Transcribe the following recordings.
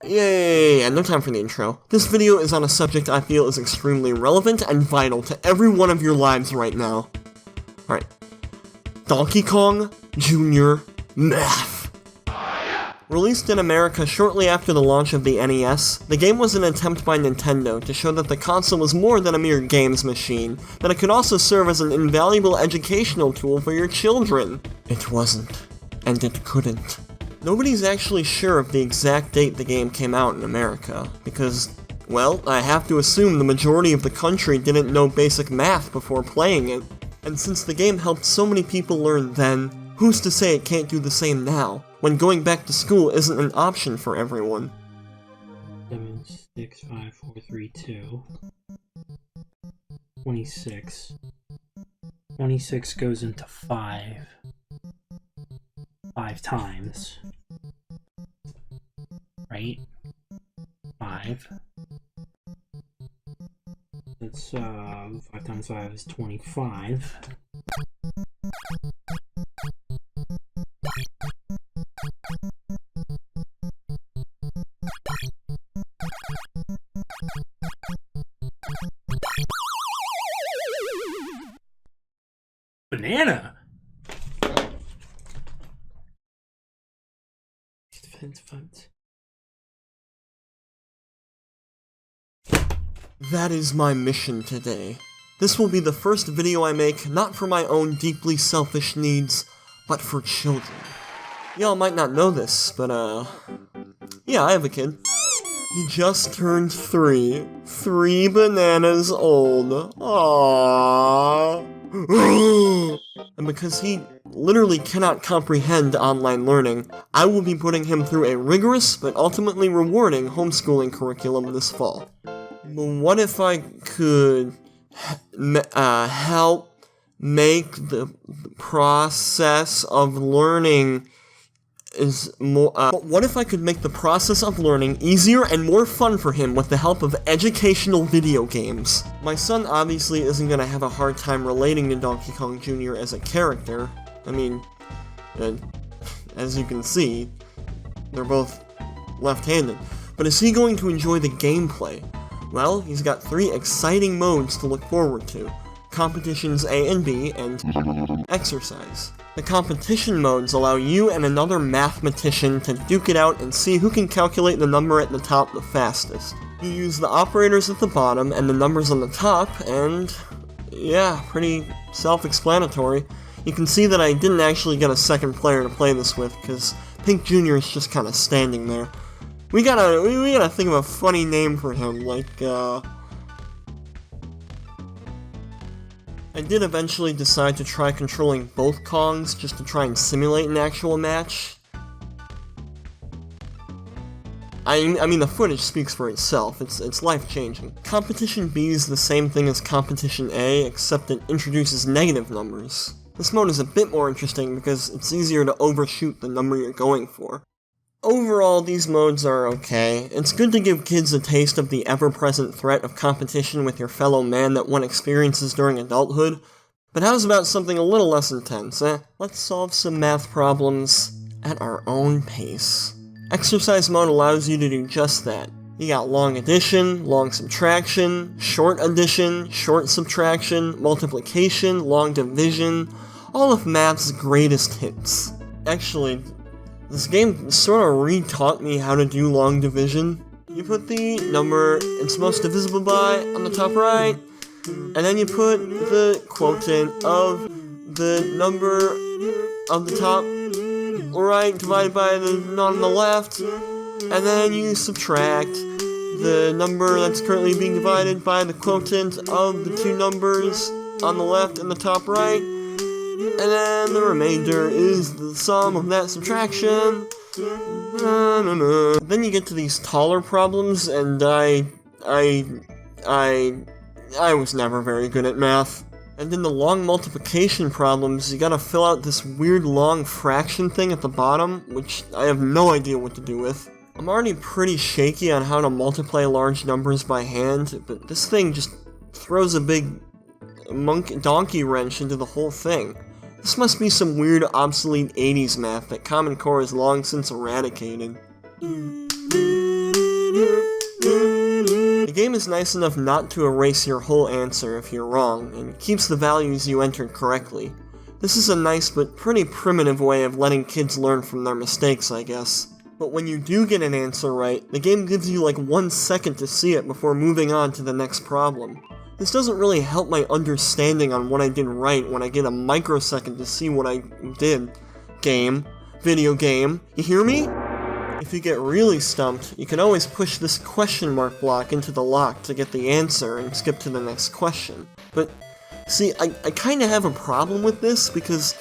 Yay, and no time for the intro. This video is on a subject I feel is extremely relevant and vital to every one of your lives right now. Alright. Donkey Kong Jr. Math. Released in America shortly after the launch of the NES, the game was an attempt by Nintendo to show that the console was more than a mere games machine, that it could also serve as an invaluable educational tool for your children. It wasn't, and it couldn't. Nobody's actually sure of the exact date the game came out in America, because, well, I have to assume the majority of the country didn't know basic math before playing it, and since the game helped so many people learn then, who's to say it can't do the same now, when going back to school isn't an option for everyone? 7, 6, 5, 4, 3, 2. 26. 26 goes into 5. 5 times. Right? 5. That's, 5 times 5 is 25. Banana! That is my mission today. This will be the first video I make, not for my own deeply selfish needs, but for children. Y'all might not know this, but yeah, I have a kid. He just turned 3. 3 bananas old. Aww. And because he literally cannot comprehend online learning, I will be putting him through a rigorous but ultimately rewarding homeschooling curriculum this fall. But what if I could help make the process of learning what if I could make the process of learning easier and more fun for him with the help of educational video games? My son obviously isn't gonna have a hard time relating to Donkey Kong Jr. as a character. I mean, as you can see, they're both left-handed. But is he going to enjoy the gameplay? Well, he's got 3 exciting modes to look forward to. Competitions A and B, and exercise. The competition modes allow you and another mathematician to duke it out and see who can calculate the number at the top the fastest. You use the operators at the bottom and the numbers on the top, and yeah, pretty self-explanatory. You can see that I didn't actually get a second player to play this with, because Pink Jr. is just kinda standing there. We gotta think of a funny name for him, like, I did eventually decide to try controlling both Kongs just to try and simulate an actual match. I mean, the footage speaks for itself. It's life-changing. Competition B is the same thing as Competition A, except it introduces negative numbers. This mode is a bit more interesting because it's easier to overshoot the number you're going for. Overall, these modes are okay. It's good to give kids a taste of the ever-present threat of competition with your fellow man that one experiences during adulthood, but how's about something a little less intense, eh? Let's solve some math problems at our own pace. Exercise mode allows you to do just that. You got long addition, long subtraction, short addition, short subtraction, multiplication, long division, all of math's greatest hits. Actually, this game sort of re-taught me how to do long division. You put the number it's most divisible by on the top right, and then you put the quotient of the number on the top right divided by the none on the left, and then you subtract the number that's currently being divided by the quotient of the 2 numbers on the left and the top right, and then the remainder is the sum of that subtraction. Then you get to these taller problems, and I was never very good at math. And in the long multiplication problems, you gotta fill out this weird long fraction thing at the bottom, which I have no idea what to do with. I'm already pretty shaky on how to multiply large numbers by hand, but this thing just throws a big donkey wrench into the whole thing. This must be some weird obsolete 80s math that Common Core has long since eradicated. The game is nice enough not to erase your whole answer if you're wrong, and keeps the values you entered correctly. This is a nice but pretty primitive way of letting kids learn from their mistakes, I guess. But when you do get an answer right, the game gives you like 1 second to see it before moving on to the next problem. This doesn't really help my understanding on what I did right when I get a microsecond to see what I did. Video game, you hear me? If you get really stumped, you can always push this question mark block into the lock to get the answer and skip to the next question. But, see, I kinda have a problem with this because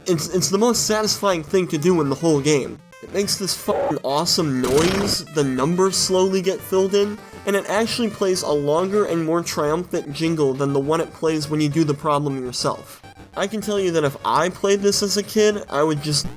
it's the most satisfying thing to do in the whole game. It makes this fucking awesome noise, the numbers slowly get filled in, and it actually plays a longer and more triumphant jingle than the one it plays when you do the problem yourself. I can tell you that if I played this as a kid, I would just...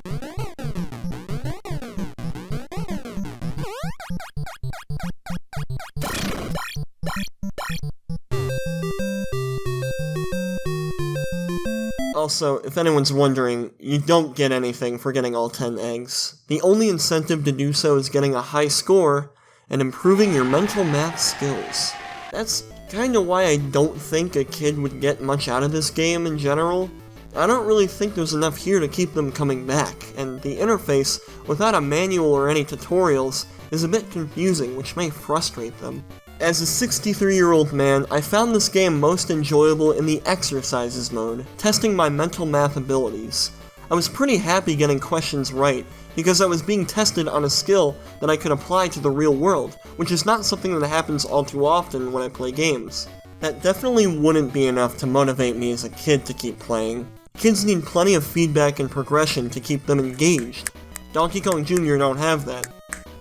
Also, if anyone's wondering, you don't get anything for getting all 10 eggs. The only incentive to do so is getting a high score and improving your mental math skills. That's kinda why I don't think a kid would get much out of this game in general. I don't really think there's enough here to keep them coming back, and the interface, without a manual or any tutorials, is a bit confusing, which may frustrate them. As a 63-year-old man, I found this game most enjoyable in the exercises mode, testing my mental math abilities. I was pretty happy getting questions right, because I was being tested on a skill that I could apply to the real world, which is not something that happens all too often when I play games. That definitely wouldn't be enough to motivate me as a kid to keep playing. Kids need plenty of feedback and progression to keep them engaged. Donkey Kong Jr. don't have that.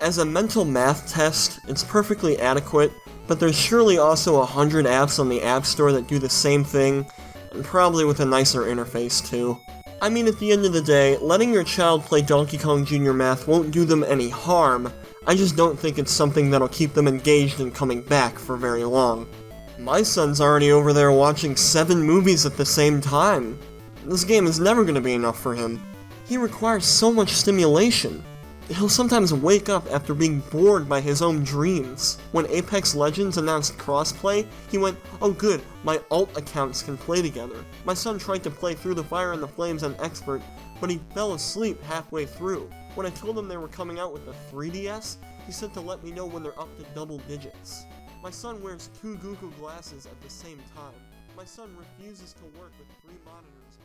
As a mental math test, it's perfectly adequate, but there's surely also 100 apps on the App Store that do the same thing, and probably with a nicer interface too. I mean, at the end of the day, letting your child play Donkey Kong Jr. Math won't do them any harm, I just don't think it's something that'll keep them engaged and coming back for very long. My son's already over there watching 7 movies at the same time. This game is never gonna be enough for him. He requires so much stimulation. He'll sometimes wake up after being bored by his own dreams. When Apex Legends announced crossplay, he went, "Oh good, my alt accounts can play together." My son tried to play Through the Fire and the Flames on Expert, but he fell asleep halfway through. When I told him they were coming out with the 3DS, he said to let me know when they're up to double digits. My son wears 2 Google glasses at the same time. My son refuses to work with 3 monitors.